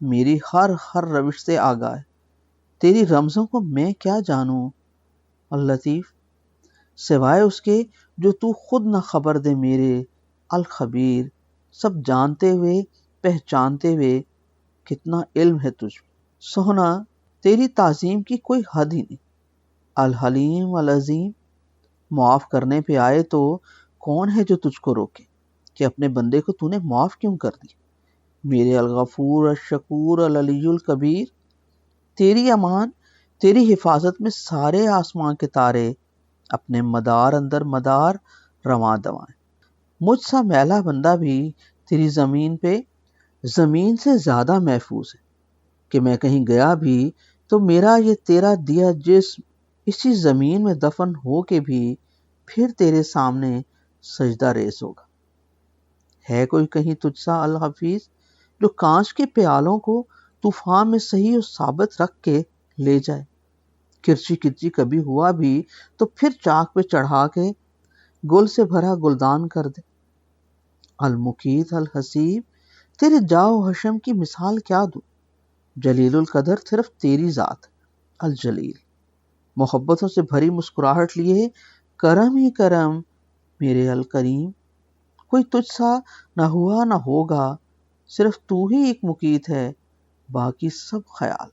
میری ہر روش سے آگاہ ہے، تیری رمزوں کو میں کیا جانوں اللطیف، سوائے اس کے جو تو خود نہ خبر دے میرے الخبیر، سب جانتے ہوئے پہچانتے ہوئے کتنا علم ہے تجھ میں۔ سونا تیری تعظیم کی کوئی حد ہی نہیں، الحلیم العظیم، معاف کرنے پہ آئے تو کون ہے جو تجھ کو روکے کہ اپنے بندے کو تو نے معاف کیوں کر دی؟ میرے الغفور الشکور العلی الکبیر، تیری امان، تیری حفاظت میں سارے آسمان کے تارے اپنے مدار اندر مدار رواں دوائیں۔ مجھ سا میلا بندہ بھی تیری زمین پہ زمین سے زیادہ محفوظ ہے کہ میں کہیں گیا بھی تو میرا یہ تیرا دیا جسم اسی زمین میں دفن ہو کے بھی پھر تیرے سامنے سجدہ ریز ہوگا۔ ہے کوئی کہیں تجھ سا الحفیظ جو کانچ کے پیالوں کو طوفان میں صحیح و ثابت رکھ کے لے جائے؟ کرچی کرچی کبھی ہوا بھی تو پھر چاک پہ چڑھا کے گل سے بھرا گلدان کر دے۔ المقیت الحسیب، تیرے جاؤ حشم کی مثال کیا دوں؟ جلیل القدر صرف تیری ذات ہے الجلیل، محبتوں سے بھری مسکراہٹ لیے کرم ہی کرم میرے الکریم، کوئی تجھ سا نہ ہوا نہ ہوگا، صرف تو ہی ایک مقیت ہے، باقی سب خیال۔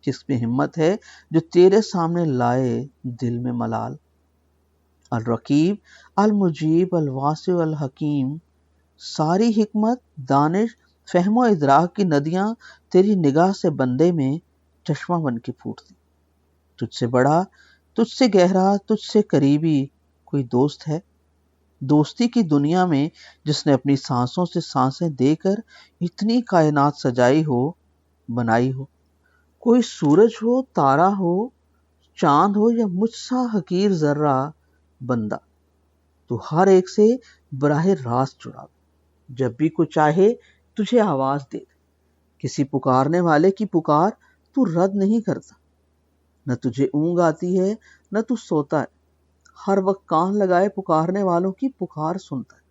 جس میں ہمت ہے جو تیرے سامنے لائے دل میں ملال، الرقیب المجیب الواسع الحکیم، ساری حکمت دانش فہم و ادراک کی ندیاں تیری نگاہ سے بندے میں چشمہ بن کے پھوٹتی۔ تجھ سے بڑا، تجھ سے گہرا، تجھ سے قریبی کوئی دوست ہے؟ دوستی کی دنیا میں جس نے اپنی سانسوں سے سانسیں دے کر اتنی کائنات سجائی ہو، بنائی ہو، کوئی سورج ہو، تارا ہو، چاند ہو یا مجھ سا حقیر ذرہ بندہ، تو ہر ایک سے براہ راست جڑا ہو، جب بھی کوئی چاہے تجھے آواز دے دے۔ کسی پکارنے والے کی پکار تو رد نہیں کرتا، نہ تجھے اونگ آتی ہے نہ تو سوتا ہے، ہر وقت کان لگائے پکارنے والوں کی پکار سنتا ہے۔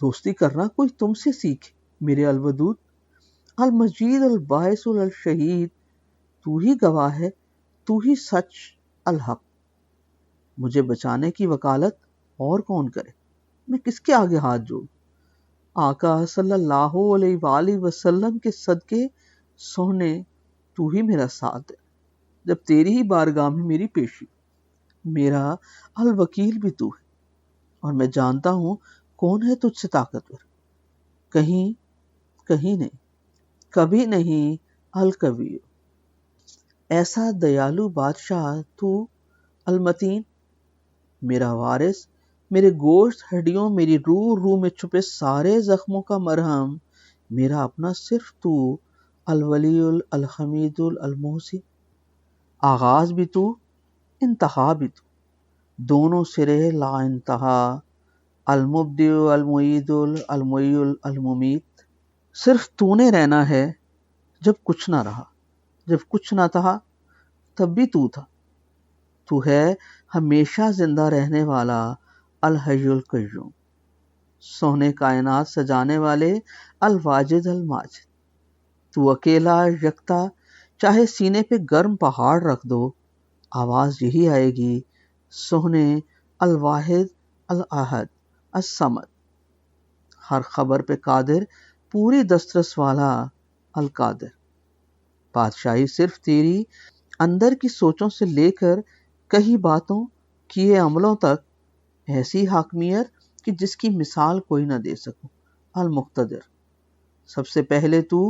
دوستی کرنا کوئی تم سے سیکھے میرے الودود، المجید الباعث الشہید، تو ہی گواہ ہے، تو ہی سچ الحق، مجھے بچانے کی وکالت اور کون کرے؟ میں کس کے آگے ہاتھ جوڑوں؟ آقا صلی اللہ علیہ وآلہ وسلم کے صدقے سونے تو ہی میرا ساتھ ہے، جب تیری ہی بارگاہ میں میری پیشی، میرا الوکیل بھی تو ہے، اور میں جانتا ہوں کون ہے تجھ سے طاقتور، کہیں نہیں، کبھی نہیں، الکبیر، ایسا دیالو بادشاہ تو المتین، میرا وارث، میرے گوشت ہڈیوں، میری روح میں چھپے سارے زخموں کا مرہم، میرا اپنا صرف تو، الولی الحمید المحسی، آغاز بھی تو، انتہا بھی تو، دونوں سرے لا انتہا، المبدع المعید المحیی الممیت، صرف تو نے رہنا ہے جب کچھ نہ رہا، جب کچھ نہ تھا تب بھی تو تھا، تو ہے ہمیشہ زندہ رہنے والا الحی القیوم، سونے کائنات سجانے والے الواجد الماجد، تو اکیلا یکتا، چاہے سینے پہ گرم پہاڑ رکھ دو آواز یہی آئے گی، سونے الواحد الاحد الصمد، ہر خبر پہ قادر، پوری دسترس والا القادر، بادشاہی صرف تیری، اندر کی سوچوں سے لے کر کئی باتوں کیے عملوں تک، ایسی حاکمیت کہ جس کی مثال کوئی نہ دے سکو، المقتدر، سب سے پہلے تو،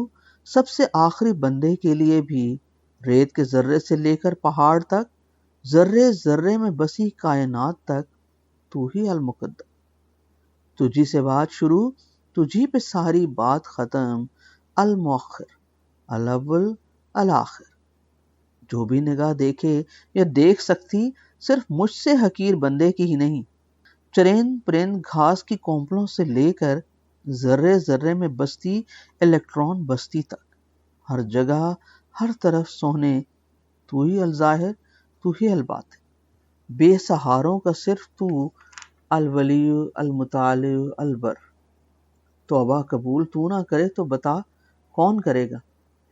سب سے آخری بندے کے لیے بھی، ریت کے ذرے سے لے کر پہاڑ تک، ذرے ذرے میں بسی کائنات تک، تو ہی المقدم، تجھی سے بات شروع، تجھی پہ ساری بات ختم، المؤخر، الاول، الآخر، جو بھی نگاہ دیکھے یا دیکھ سکتی صرف مجھ سے حقیر بندے کی ہی نہیں، چرند پرند گھاس کی کونپلوں سے لے کر ذرے ذرے میں بستی الیکٹران بستی تک، ہر جگہ ہر طرف سونے تو ہی الظاہر، تو ہی الباطن، بے سہاروں کا صرف تو، الولی المطالع البر، توبہ قبول تو نہ کرے تو بتا کون کرے گا؟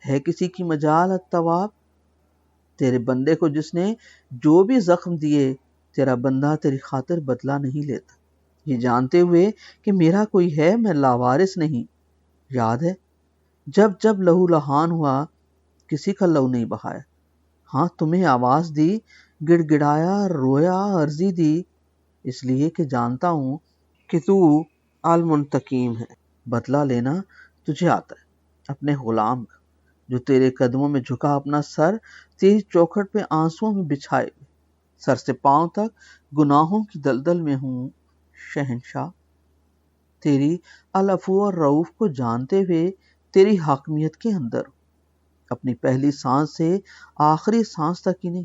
ہے کسی کی مجال التواب؟ تیرے بندے کو جس نے جو بھی زخم دیے، تیرا بندہ تیری خاطر بدلہ نہیں لیتا، یہ جانتے ہوئے کہ میرا کوئی ہے، میں لاوارث نہیں۔ یاد ہے جب جب لہو لہان ہوا، کسی کا لہو نہیں بہایا، ہاں تمہیں آواز دی، گڑ گڑایا، رویا، عرضی دی، اس لیے کہ جانتا ہوں کہ تو المنتقیم ہے، بدلہ لینا تجھے آتا ہے اپنے غلام کا، جو تیرے قدموں میں جھکا اپنا سر تیری چوکھٹ پہ آنسوؤں میں بچھائے ہوئے، سر سے پاؤں تک گناہوں کی دلدل میں ہوں۔ شہنشاہ تیری العفو اور رعوف کو جانتے ہوئے تیری حاکمیت کے اندر ہوں، اپنی پہلی سانس سے آخری سانس تک ہی نہیں،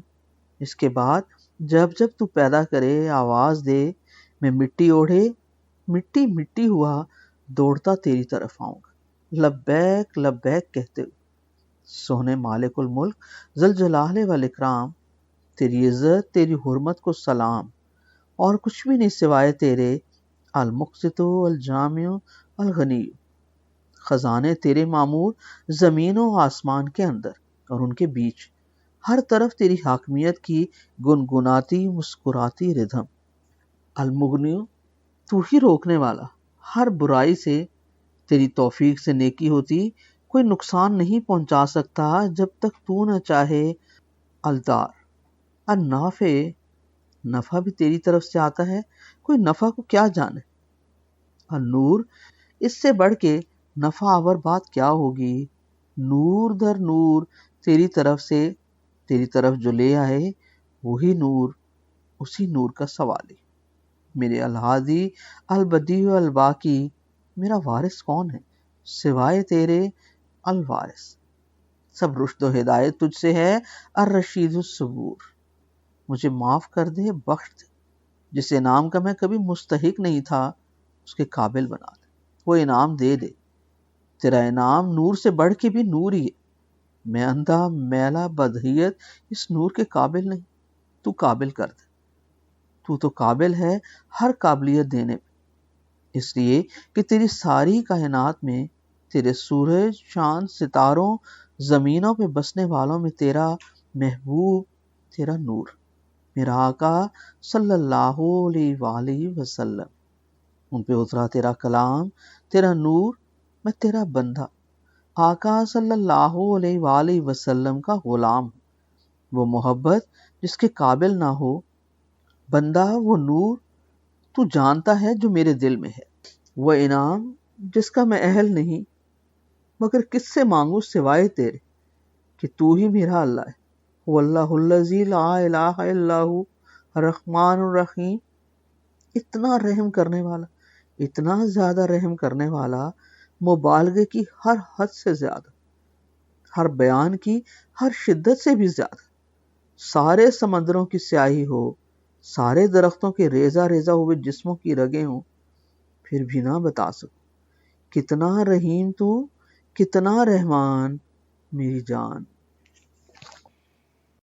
اس کے بعد جب جب تو پیدا کرے آواز دے، میں مٹی اوڑھے مٹی مٹی ہوا دوڑتا تیری طرف آؤں گا، لبیک لبیک کہتے ہوئے۔ سونے مالک الملک ذوالجلال والاکرام، تیری عزت تیری حرمت کو سلام، اور کچھ بھی نہیں سوائے تیرے، المقسط الجامع الغنی، خزانے تیرے معمور زمین و آسمان کے اندر اور ان کے بیچ، ہر طرف تیری حاکمیت کی گنگناتی مسکراتی ردھم۔ المغنی، تو ہی روکنے والا ہر برائی سے، تیری توفیق سے نیکی ہوتی، کوئی نقصان نہیں پہنچا سکتا جب تک تو نہ چاہے۔ الدار، النافع، نفع بھی تیری طرف سے آتا ہے، کوئی نفع کو کیا جانے۔ النور، اس سے بڑھ کے نفع آور بات کیا ہوگی۔ نور در نور تیری طرف سے، تیری طرف جو لے آئے وہی نور، اسی نور کا سوالی۔ میرے الہادی البدیع الباقی، میرا وارث کون ہے سوائے تیرے الوارث؟ سب رشد و ہدایت تجھ سے ہے، الرشید الصبور، مجھے معاف کر دے، بخش دے، جس انعام کا میں کبھی مستحق نہیں تھا اس کے قابل بنا دے، وہ انعام دے دے۔ تیرا انعام نور سے بڑھ کے بھی نور ہی ہے، میں اندھا میلا بدہیت اس نور کے قابل نہیں، تو قابل کر دے، تو تو قابل ہے ہر قابلیت دینے پہ، اس لیے کہ تیری ساری کائنات میں، تیرے سورج، چاند، ستاروں، زمینوں پہ بسنے والوں میں تیرا محبوب، تیرا نور، میرا آقا صلی اللہ علیہ وآلہ وسلم، ان پہ اترا تیرا کلام، تیرا نور، میں تیرا بندہ، آقا صلی اللہ علیہ وآلہ وسلم کا غلام ہوں۔ وہ محبت جس کے قابل نہ ہو، بندہ وہ نور تو جانتا ہے جو میرے دل میں ہے، وہ انعام جس کا میں اہل نہیں، مگر کس سے مانگوں سوائے تیرے کہ تو ہی میرا اللہ ہے۔ واللہ الذی لا الہ الا ہو الرحمن الرحیم، اتنا رحم کرنے والا، اتنا زیادہ رحم کرنے والا، مبالغے کی ہر حد سے زیادہ، ہر بیان کی ہر شدت سے بھی زیادہ، سارے سمندروں کی سیاہی ہو، سارے درختوں کے ریزہ ریزہ ہوئے جسموں کی رگیں ہوں، پھر بھی نہ بتا سکوں کتنا رحیم تو، کتنا رحمان میری جان۔